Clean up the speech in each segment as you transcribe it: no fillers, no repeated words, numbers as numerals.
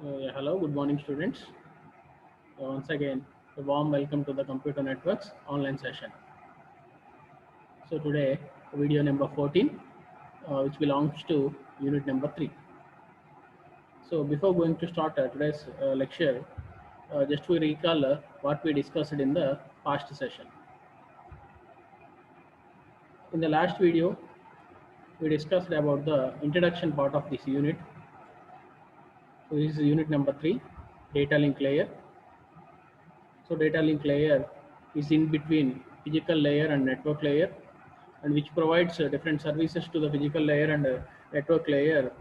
Hello, good morning, students. Once again, a warm welcome to the Computer Networks online session. So today, video number 14, which belongs to unit number 3. So before going to start today's lecture, just to recall what we discussed in the past session. In the last video, we discussed about the introduction part of this unit. So this is unit number 3, data link layer. So data link layer is in between physical layer and network layer, and which provides different services to the physical layer and network layer.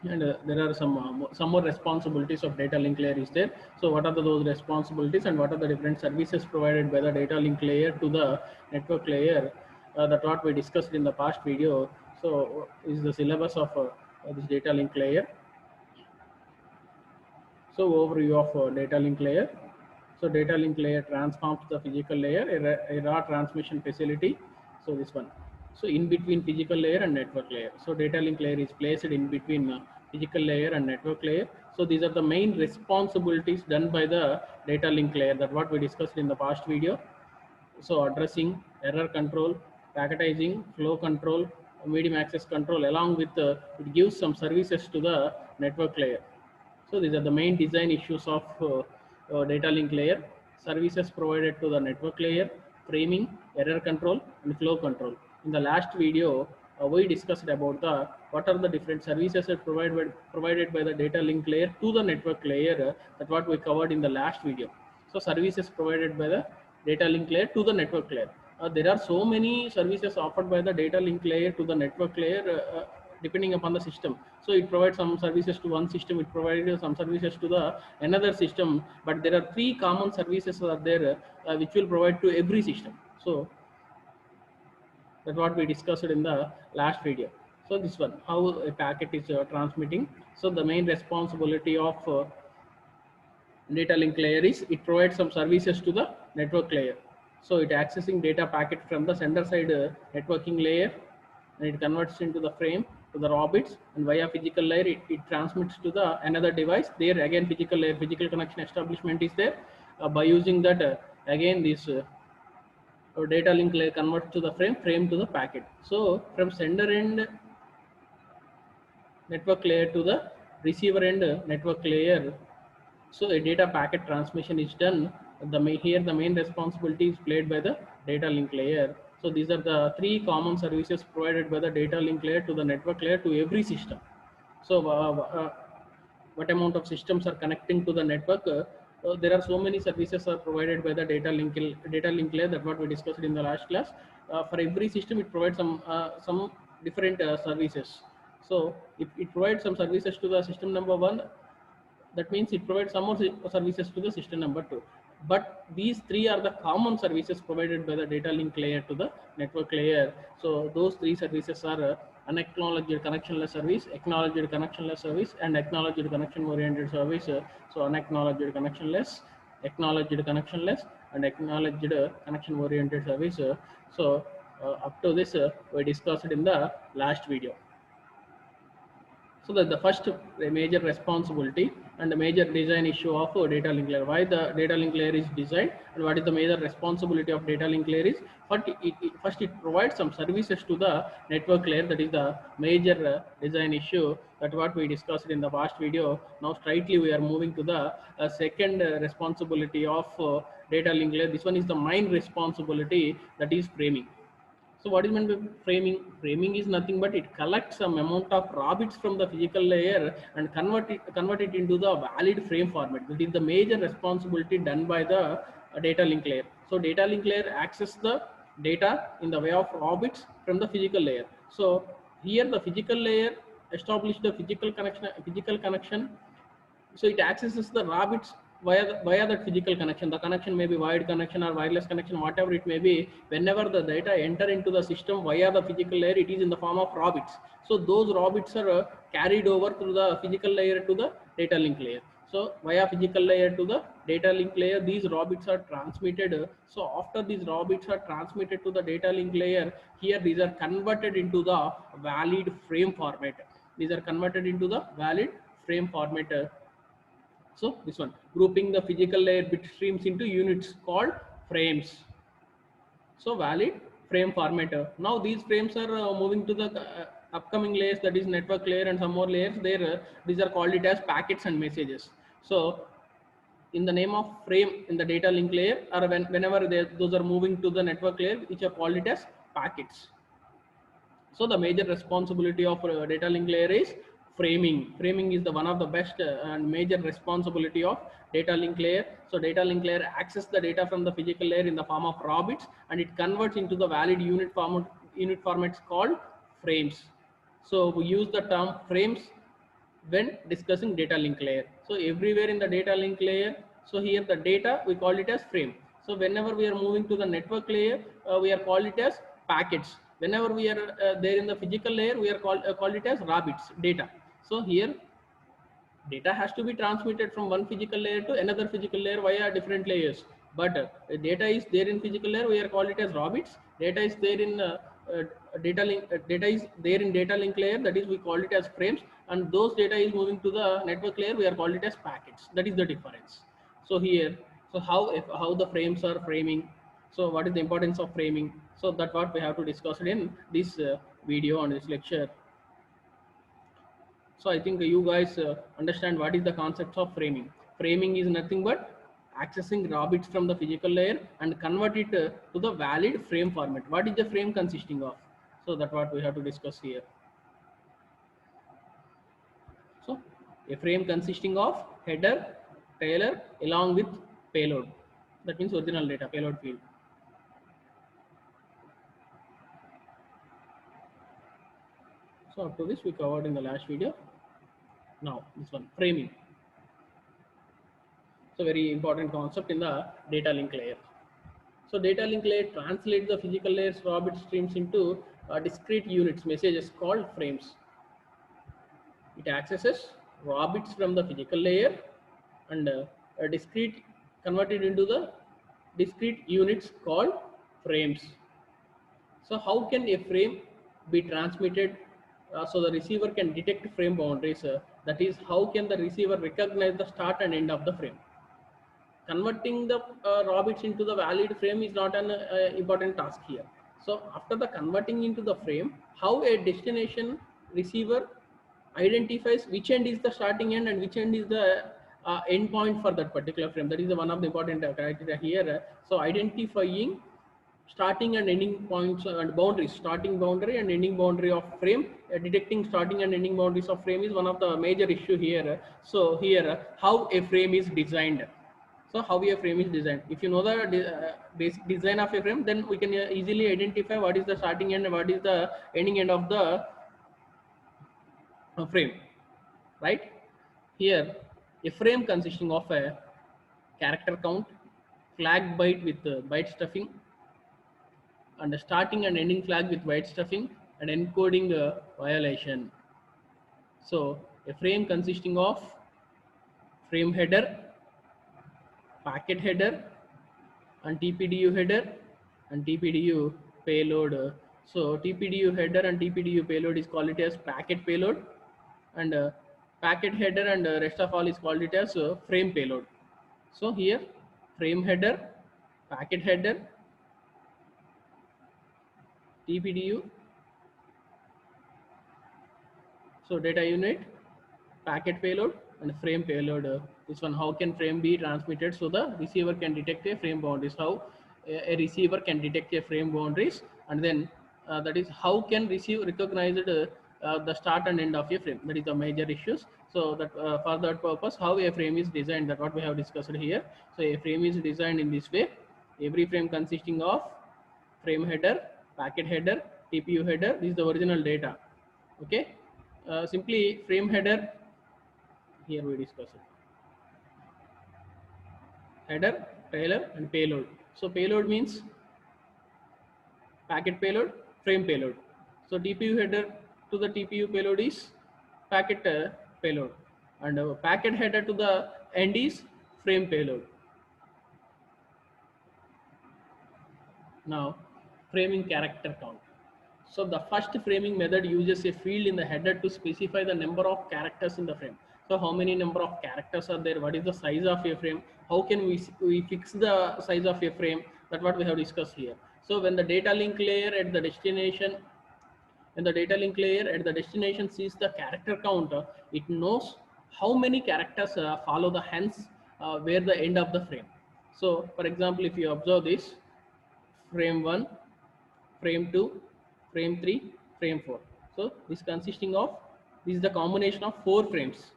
And there are some more responsibilities of data link layer is there. So what are those responsibilities and what are the different services provided by the data link layer to the network layer? That what we discussed in the past video. So is the syllabus of this data link layer. So overview of data link layer. So data link layer transforms the physical layer, a raw transmission facility. So this one. So in between physical layer and network layer. So data link layer is placed in between physical layer and network layer. So these are the main responsibilities done by the data link layer, that what we discussed in the past video. So addressing, error control, packetizing, flow control, medium access control, along with it gives some services to the network layer. So these are the main design issues of data link layer. Services provided to the network layer, framing, error control, and flow control. In the last video, we discussed about the what are the different services that provided by the data link layer to the network layer. That what we covered in the last video. So services provided by the data link layer to the network layer. There are so many services offered by the data link layer to the network layer. Depending upon the system, so it provides some services to one system, it provides some services to the another system, but there are three common services are there which will provide to every system. So that's what we discussed in the last video. So this one, how a packet is transmitting. So the main responsibility of data link layer is it provides some services to the network layer. So it accessing data packet from the sender side networking layer, and it converts into the frame to the raw bits, and via physical layer it transmits to the another device. There again physical layer, physical connection establishment is there. By using that again this data link layer converts to the frame to the packet. So from sender end network layer to the receiver end network layer, so a data packet transmission is done. Here the main responsibility is played by the data link layer. So these are the three common services provided by the data link layer to the network layer to every system. So what amount of systems are connecting to the network? There are so many services are provided by the data link layer, that what we discussed in the last class. For every system, it provides some different services. So if it provides some services to the system number one, that means it provides some more services to the system number 2, but these three are the common services provided by the data link layer to the network layer. So those three services are unacknowledged connectionless service, acknowledged connectionless service, and acknowledged connection oriented service. So unacknowledged connectionless, acknowledged connectionless, and acknowledged connection oriented service. So up to this we discussed in the last video. So that the first major responsibility and the major design issue of data link layer, why the data link layer is designed and what is the major responsibility of data link layer is, first it provides some services to the network layer. That is the major design issue, that what we discussed in the past video. Now straightly we are moving to the second responsibility of data link layer. This one is the main responsibility, that is framing. So what is meant by framing? Framing is nothing but it collects some amount of raw bits from the physical layer and convert it into the valid frame format. That is the major responsibility done by the data link layer. So data link layer access the data in the way of raw bits from the physical layer. So here the physical layer establish the physical connection. So it accesses the raw bits via that physical connection. The connection may be wired connection or wireless connection, whatever it may be. Whenever the data enter into the system via the physical layer, it is in the form of raw bits. So those raw bits are carried over through the physical layer to the data link layer. So via physical layer to the data link layer, these raw bits are transmitted. So after these raw bits are transmitted to the data link layer, here these are converted into the valid frame format. These are converted into the valid frame formatter. So this one, grouping the physical layer bit streams into units called frames. So valid frame formatter. Now these frames are moving to the upcoming layers, that is network layer and some more layers. There, these are called it as packets and messages. So in the name of frame in the data link layer, or whenever those are moving to the network layer, which are called it as packets. So the major responsibility of data link layer is framing. Framing is the one of the best and major responsibility of data link layer. So data link layer accesses the data from the physical layer in the form of raw bits, and it converts into the valid unit formats called frames. So we use the term frames when discussing data link layer. So everywhere in the data link layer, so here the data we call it as frame. So whenever we are moving to the network layer, we are called it as packets. Whenever we are there in the physical layer, we are called it as raw bits data. So here data has to be transmitted from one physical layer to another physical layer via different layers. But data is there in physical layer, we are called it as raw bits. Data is there in data link. Data is there in data link layer, that is we call it as frames, and those data is moving to the network layer, we are called it as packets. That is the difference. So here, so how the frames are framing. So what is the importance of framing? So that what we have to discuss in this video on this lecture. So I think you guys understand what is the concept of framing. Framing is nothing but accessing raw bits from the physical layer and convert it to the valid frame format. What is the frame consisting of? So that's what we have to discuss here. So a frame consisting of header, trailer along with payload. That means original data, payload field. So up to this we covered in the last video. Now this one, framing. So very important concept in the data link layer. So data link layer translates the physical layer's raw bit streams into discrete units, messages called frames. It accesses raw bits from the physical layer and a discrete converted into the discrete units called frames. So how can a frame be transmitted so the receiver can detect frame boundaries? That is, how can the receiver recognize the start and end of the frame? Converting the raw bits into the valid frame is not an important task here. So after the converting into the frame, how a destination receiver identifies which end is the starting end and which end is the end point for that particular frame. That is one of the important criteria here. So identifying starting and ending points and boundaries, starting boundary and ending boundary of frame, detecting starting and ending boundaries of frame is one of the major issue here. So here, how a frame is designed. So how a frame is designed. If you know the basic design of a frame, then we can easily identify what is the starting end and what is the ending end of the frame, right? Here, a frame consisting of a character count, flag byte with byte stuffing, and a starting and ending flag with byte stuffing, and encoding violation. So a frame consisting of frame header, packet header, and TPDU header and TPDU payload. So TPDU header and TPDU payload is called it as packet payload, and packet header and rest of all is called it as frame payload. So here frame header, packet header, TPDU, so data unit, packet payload and frame payload. This one, how can frame be transmitted so the receiver can detect a frame boundaries? How a receiver can detect a frame boundaries, and then that is how can receive recognize the start and end of a frame. That is the major issues. So that for that purpose, how a frame is designed, that what we have discussed here. So a frame is designed in this way. Every frame consisting of frame header, packet header, TPU header. This is the original data. Okay. Simply frame header, here we discuss it. Header, trailer and payload. So payload means packet payload, frame payload. So TPU header to the TPU payload is packet payload, and packet header to the end is frame payload. Now framing character count. So the first framing method uses a field in the header to specify the number of characters in the frame. So how many number of characters are there? What is the size of a frame? How can we fix the size of a frame? That's what we have discussed here. So when the data link layer at the destination, when the data link layer at the destination sees the character counter, it knows how many characters follow the hence where the end of the frame. So for example, if you observe this, frame 1, frame 2, frame 3, frame 4. So this consisting of, this is the combination of four frames.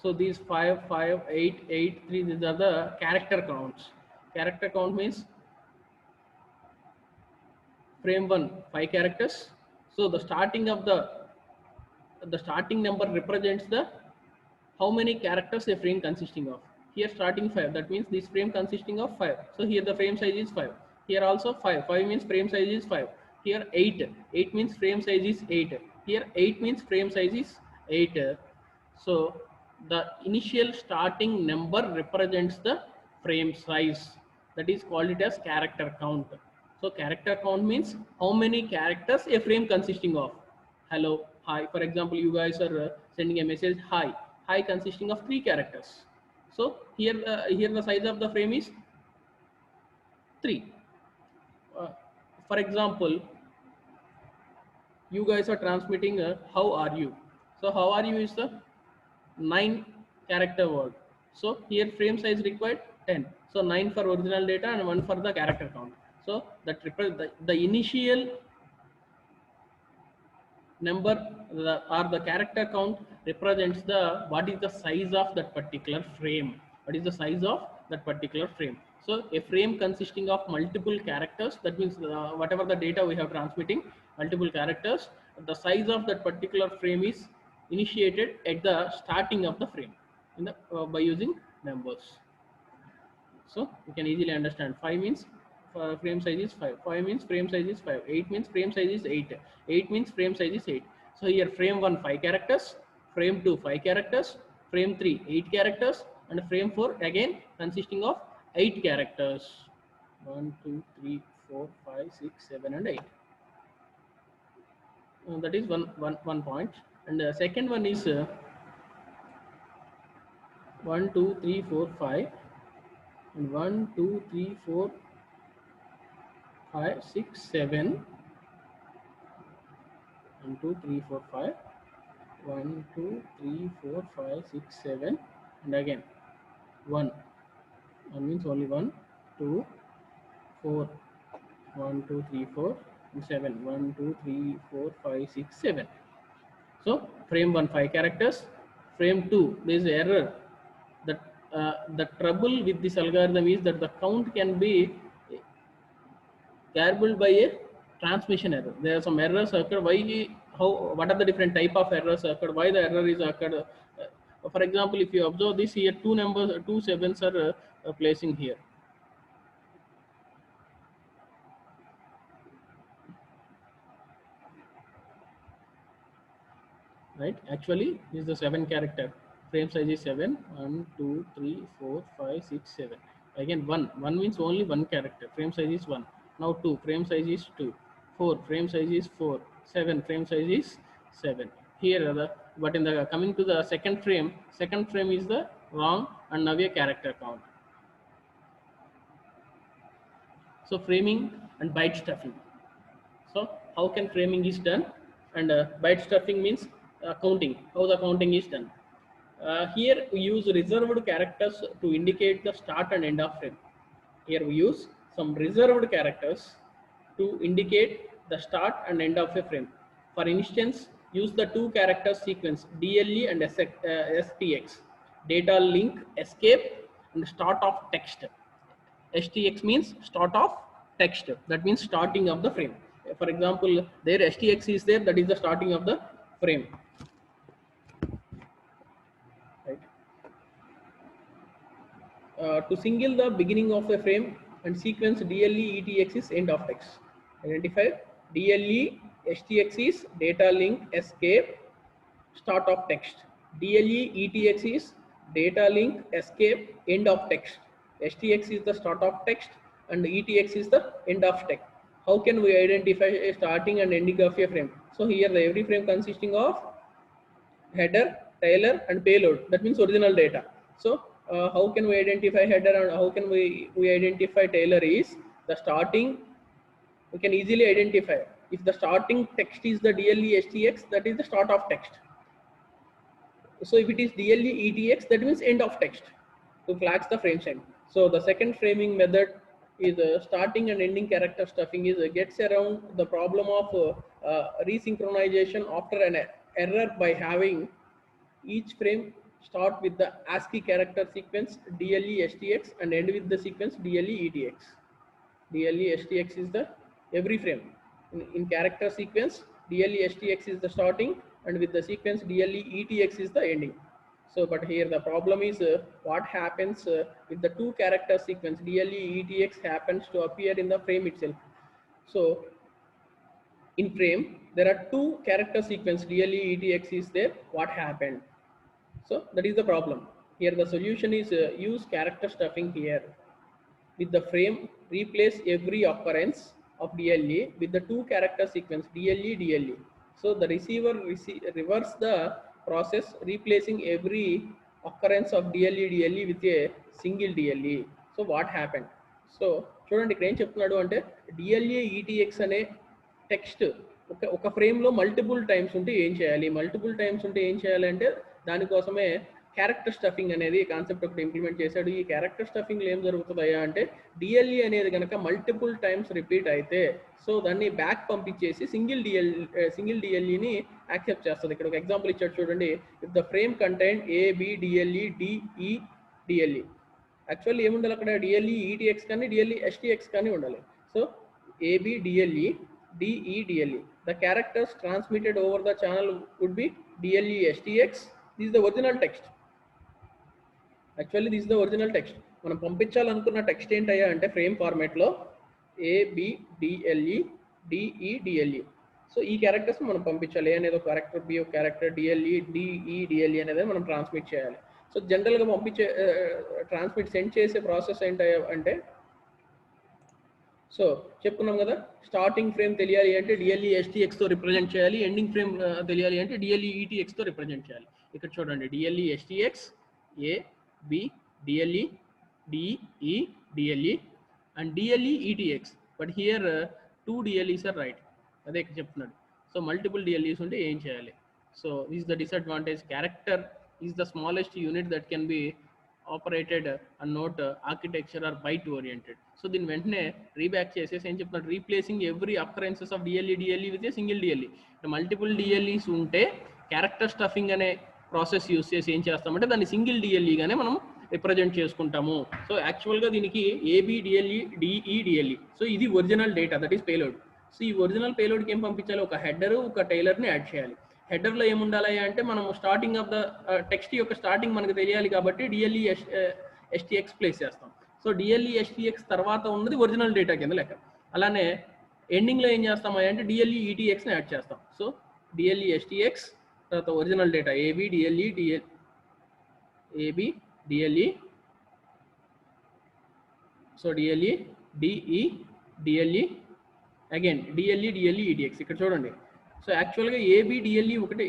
So these 5, 5, 8, 8, 3, these are the character counts. Character count means frame 1, 5 characters. So the starting number represents the how many characters a frame consisting of. Here starting 5, that means this frame consisting of 5. So here the frame size is 5. Here also 5, 5 means frame size is 5. Here 8, 8 means frame size is 8. Here 8 means frame size is 8. So the initial starting number represents the frame size, that is called it as character count. So character count means how many characters a frame consisting of. Hello, hi. For example, you guys are sending a message hi. Hi consisting of 3 characters. So here the size of the frame is 3. Uh, for example, you guys are transmitting how are you. So how are you is the 9 character word. So here frame size required 10. So 9 for original data and 1 for the character count. So that the initial number or the character count represents the what is the size of that particular frame. What is the size of that particular frame? So a frame consisting of multiple characters, that means whatever the data we have transmitting, multiple characters, the size of that particular frame is initiated at the starting of the frame in the by using numbers. So you can easily understand 5 means frame size is 5, 5 means frame size is 5, 8 means frame size is 8, 8 means frame size is 8. So here frame 1 5 characters, frame 2 5 characters, frame 3 8 characters, and frame 4 again consisting of 8 characters. 1 2 3 4 5 6 7 and 8. That is one point. And the second one is 1 2 3 4 5 and 1 2 3 4 5 6 7 1 2 3 4 5 1 2 3 4 5 6 7 and again 1 means only 1 2 4 1 2 3 4 and 7 1 2 3 4 5 6 7. So frame 1 5 characters, frame 2 there is error. That the trouble with this algorithm is that the count can be garbled by a transmission error. There are some errors occurred. What are the different type of errors occurred? Why the error is occurred? For example, if you observe this here, two sevens are placing here. Right? Actually, this is the 7 character. Frame size is 7. 1, 2, 3, 4, 5, 6, 7. Again 1. 1 means only one character. Frame size is 1. Now 2. Frame size is 2. 4. Frame size is 4. 7. Frame size is 7. Here but in the coming to the second frame is the wrong and now a character count. So framing and byte stuffing. So how can framing is done? And byte stuffing means counting. How the counting is done? Here we use reserved characters to indicate the start and end of frame. Here we use some reserved characters to indicate the start and end of a frame. For instance, use the 2 character sequence DLE and STX, data link escape and start of text. STX means start of text, that means starting of the frame. For example, there STX is there, that is the starting of the frame. Right. To single the beginning of a frame and sequence DLE ETX is end of text. Identify DLE STX is data link escape start of text. DLE ETX is data link escape end of text. STX is the start of text and ETX is the end of text. How can we identify a starting and ending of a frame? So here every frame consisting of header, tailor, and payload. That means original data. So how can we identify header and how can we identify tailor is the starting. We can easily identify if the starting text is the DLE STX, that is the start of text. So if it is DLE ETX, that means end of text to flags the frame time. So the second framing method is starting and ending character stuffing is gets around the problem of resynchronization after an error by having each frame start with the ASCII character sequence DLE STX and end with the sequence DLE ETX. DLE STX is the every frame in character sequence. DLE STX is the starting and with the sequence DLE ETX is the ending. So but here the problem is what happens with the two character sequence DLE ETX happens to appear in the frame itself. So in frame there are two character sequence DLE ETX is there. What happened? So that is the problem. Here the solution is use character stuffing here. With the frame, replace every occurrence of DLE with the two character sequence DLE DLE. So the receiver reverse the process, replacing every occurrence of DLE DLE with a single DLE. So what happened? So చూడండి ఇక్కడ ఏం చెప్తున్నాడు అంటే DLE ETX అనే text ఒక ఫ్రేమ్లో multiple times ఉంటే ఏం చేయాలి, మల్టిపుల్ టైమ్స్ ఉంటే ఏం చేయాలి అంటే దానికోసమే క్యారెక్టర్ స్టఫింగ్ అనేది కాన్సెప్ట్ ఒకటి ఇంప్లిమెంట్ చేశాడు. ఈ క్యారెక్టర్ స్టఫింగ్లో ఏం జరుగుతుందయ్యా అంటే డిఎల్ఈ అనేది కనుక మల్టిపుల్ టైమ్స్ రిపీట్ అయితే సో దాన్ని బ్యాక్ పంపించేసి సింగిల్ డిఎల్ఈని యాక్సెప్ట్ చేస్తుంది. ఇక్కడ ఒక ఎగ్జాంపుల్ ఇచ్చాడు చూడండి. If the frame contain AB DLE DE DLE, actually ఏముండాలి అక్కడ డిఎల్ఈ ఈటీఎక్స్ కానీ డిఎల్ఈ ఎస్టీఎక్స్ కానీ ఉండాలి. So AB DLE DE DLE, the characters transmitted over the channel would be DLE STX. This is the original text. Actually this the original text. మనం పంపించాలనుకున్న text ఏంటయ్యా అంటే frame ఫార్మాట్లో ఏబిడిఎల్ఈ డిఈడిఎల్ఈ. So ఈ characters మనం పంపించాలి. ఏ అనేది ఒక క్యారెక్టర్, బి ఒక క్యారెక్టర్, డిఎల్ఈ డిఈడిఎల్ఈ అనేది మనం ట్రాన్స్మిట్ చేయాలి. సో జనరల్గా ట్రాన్స్మిట్ సెండ్ చేసే ప్రాసెస్ ఏంటయ్యా అంటే సో చెప్పుకున్నాం కదా, స్టార్టింగ్ ఫ్రేమ్ తెలియాలి అంటే డిఎల్ఈ ఎస్టీఎక్స్తో రిప్రజెంట్ చేయాలి, ఎండింగ్ ఫ్రేమ్ తెలియాలి అంటే డిఎల్ఈ ఈటీఎక్స్తో రిప్రజెంట్ చేయాలి. ఇక్కడ చూడండి DLE STX A B, DLE, DE, DLE and DLE ETX. But here two DLEs are right. అదే ఇక్కడ చెప్తున్నాడు. సో మల్టిపుల్ DLEs ఉంటే ఏం చేయాలి? So this is the disadvantage. Character is the smallest unit that can be operated and not architecture or byte oriented. So దీన్ని వెంటనే రీబ్యాక్ చేసేసి ఏం చెప్తున్నాడు, replacing every occurrences of DLE with a single DLE. Multiple DLEs ఉంటే character stuffing అనే process use చేసి ఏం చేస్తామంటే దాన్ని సింగిల్ డిఎల్ఈగానే మనం రిప్రజెంట్ చేసుకుంటాము. సో యాక్చువల్గా దీనికి AB DLE DE DLE. So ఇది original data, that is payload. So ఈ ఒరిజినల్ పేలోడ్కి ఏం పంపించాలి, ఒక హెడర్ ఒక టైలర్ని యాడ్ చేయాలి. హెడర్లో ఏముండాలి అంటే మనం స్టార్టింగ్ ఆఫ్ ద టెక్స్ట్ యొక్క స్టార్టింగ్ మనకు తెలియాలి కాబట్టి డిఎల్ఈ ఎస్టీఎక్స్ ప్లేస్ చేస్తాం. సో డిఎల్ఈ ఎస్టీఎక్స్ తర్వాత ఉన్నది ఒరిజినల్ డేటా కింద లెక్క. అలానే ఎండింగ్లో ఏం చేస్తామా అంటే డిఎల్ఈ ఈటీఎక్స్ని యాడ్ చేస్తాం. సో డిఎల్ఈ ఎస్టీఎక్స్ తర్వాత original data AB DLE AB DLE, so DLE DE DLE again DLE DLE ETX. ఇక్కడ చూడండి. సో యాక్చువల్గా ఏబి డిఎల్ఈ ఒకటే,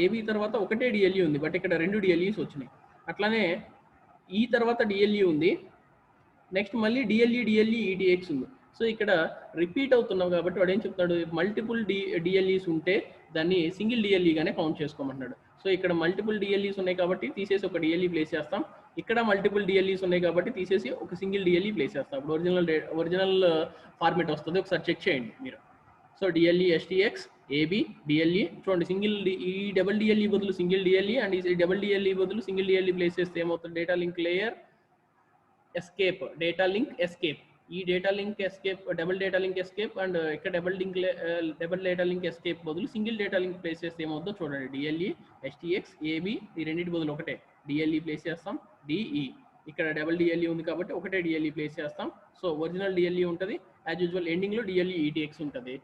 ఏబి తర్వాత ఒకటే డిఎల్ఈ ఉంది, బట్ ఇక్కడ రెండు డిఎల్ఈస్ వచ్చినాయి. అట్లానే ఈ తర్వాత డిఎల్ఈ ఉంది, నెక్స్ట్ మళ్ళీ డిఎల్ఈ ఈటీఎక్స్ ఉంది. సో ఇక్కడ రిపీట్ అవుతున్నాం కాబట్టి వాడు ఏం చెప్తాడు, మల్టిపుల్ డిఎల్ఈస్ ఉంటే దాన్ని సింగిల్ డిఎల్ఈగానే కౌంట్ చేసుకోమంటున్నాడు. సో ఇక్కడ మల్టిపుల్ డిఎల్ఈస్ ఉన్నాయి కాబట్టి తీసేసి ఒక డిఎల్ఈ ప్లేస్ చేస్తాం, ఇక్కడ మల్టిపుల్ డిఎల్ఈస్ ఉన్నాయి కాబట్టి తీసేసి ఒక సింగిల్ డిఎల్ఈ ప్లేస్ చేస్తాం. ఇప్పుడు ఒరిజినల్ ఫార్మేట్ వస్తుంది, ఒకసారి చెక్ చేయండి మీరు. So DLE STX AB DLE చూడండి, సింగిల్ ఈ డబుల్ డిఎల్ఈ బదులు సింగిల్ డిఎల్ఈ అండ్ ఈ డబుల్ డిఎల్ఈ బదులు సింగిల్ డిఎల్ఈ ప్లేస్ చేస్తే ఏమవుతుంది, data link layer escape, data link escape, ఈ data link escape double data link escape and ఇక్కడ double data link escape బదులు సింగిల్ డేటా లింక్ ప్లేస్ చేస్తే ఏమవుతుందో చూడండి. డిఎల్ఈ ఎస్టీఎక్స్ ఏబి ఈ రెండింటి బదులు ఒకటే డిఎల్ఈ ప్లేస్ చేస్తాం, డిఈ ఇక్కడ డబుల్ డిఎల్ఈ ఉంది కాబట్టి ఒకటే డిఎల్ఈ ప్లేస్ చేస్తాం. సో ఒరిజినల్ డిఎల్ఈ ఉంటుంది యాజ్ యూజువల్, ఎండింగ్లో డిఎల్ఈ ఈటీఎక్స్ ఉంటుంది.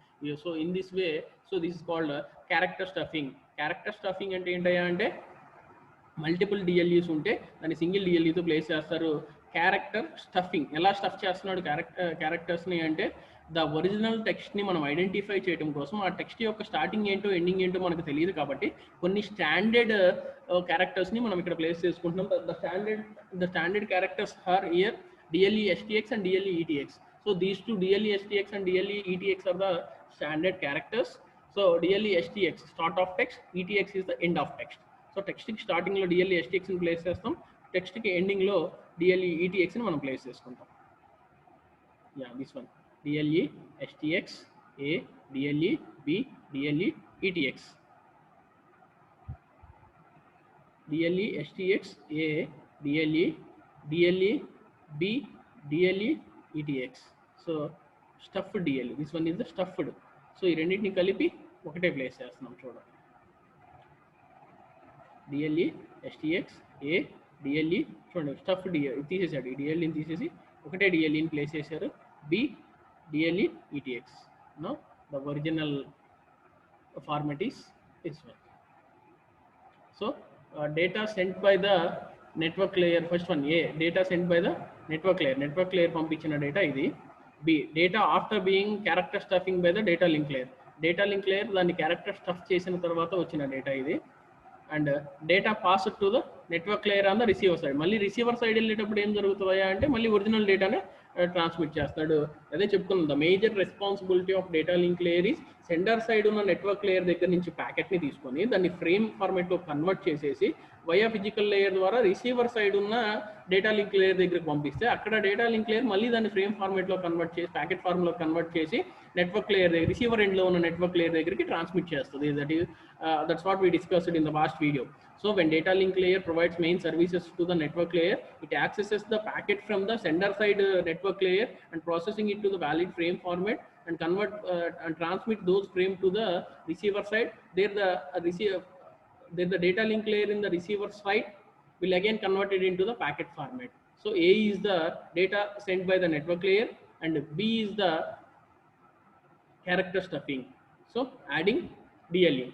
So in this way, so this is called character stuffing. Character stuffing అంటే ఏంటయ్యా అంటే మల్టిపుల్ డిఎల్ఈస్ ఉంటే దాన్ని సింగిల్ డిఎల్ఈతో ప్లేస్ చేస్తారు. క్యారెక్టర్ స్టఫింగ్ ఎలా స్టఫ్ చేస్తున్నాడు క్యారెక్టర్స్ని అంటే ద ఒరిజినల్ టెక్స్ట్ని మనం ఐడెంటిఫై చేయడం కోసం ఆ టెక్స్ట్ యొక్క స్టార్టింగ్ ఏంటో ఎండింగ్ ఏంటో మనకు తెలియదు కాబట్టి కొన్ని స్టాండర్డ్ క్యారెక్టర్స్ని మనం ఇక్కడ ప్లేస్ చేసుకుంటున్నాం. The standard characters are here DLE STX and DLE ETX. So these two DLE STX and DLE ETX are the standard characters. So DLE STX start of text, ETX is the end of text. So text కి starting లో DLE STX ని place చేస్తాం, text కి ending లో DLE ETX ని మనం place చేసుకుంటాం. Yeah, this one DLE STX A, DLE B, DLE ETX. DLE STX A, DLE B, DLE ETX. So stuffed DLE, this one is the stuffed. So ఈ రెండింటిని కలిపి ఒకటే place చేస్తున్నాం చూడండి. DLE STX A, DLE చూడండి stuff DLE తీసేసాడు, ఈ DLEని తీసేసి ఒకటే DLEని ప్లేస్ చేశారు. B, DLE ETX. Now the original format is this one. So data sent by the network layer, first one A, data sent by the network layer పంపించిన data ఇది. B, data after being character stuffing by the data link layer దాన్ని character stuff చేసిన తర్వాత వచ్చిన data ఇది. And data pass to the network layer on the receiver side. మళ్ళీ receiver side వెళ్ళేటప్పుడు ఏం జరుగుతుందా అంటే మళ్ళీ ఒరిజినల్ డేటానే ట్రాన్స్మిట్ చేస్తాడు. అదే చెప్పుకున్నాం, the major responsibility of data link layer is sender side ఉన్న నెట్వర్క్ లేయర్ దగ్గర నుంచి ప్యాకెట్ని తీసుకొని దాన్ని ఫ్రేమ్ ఫార్మాట్లో కన్వర్ట్ చేసేసి వయా ఫిజికల్ లేయర్ ద్వారా రిసీవర్ సైడ్ ఉన్న డేటా లింక్ లేయర్ దగ్గరికి పంపిస్తే అక్కడ డేటా లింక్ లేయర్ మళ్ళీ దాన్ని ఫ్రేమ్ ఫార్మాట్లో కన్వర్ట్ చేసి ప్యాకెట్ ఫార్మ్లో కన్వర్ట్ చేసి నెట్వర్క్ లేయర్ దగ్గర రిసీవర్ ఎండ్లో ఉన్న నెట్వర్క్ లేయర్ దగ్గరికి ట్రాన్స్మిట్ చేస్తుంది. That's what we discussed in the past video. So when data link layer provides main services to the network layer, it accesses the packet from the sender side network layer and processing it to the valid frame format and convert and transmit those frame to the receiver side. There the data link layer in the receiver side will again convert it into the packet format. So A is the data sent by the network layer and B is the character stuffing. So adding DLE.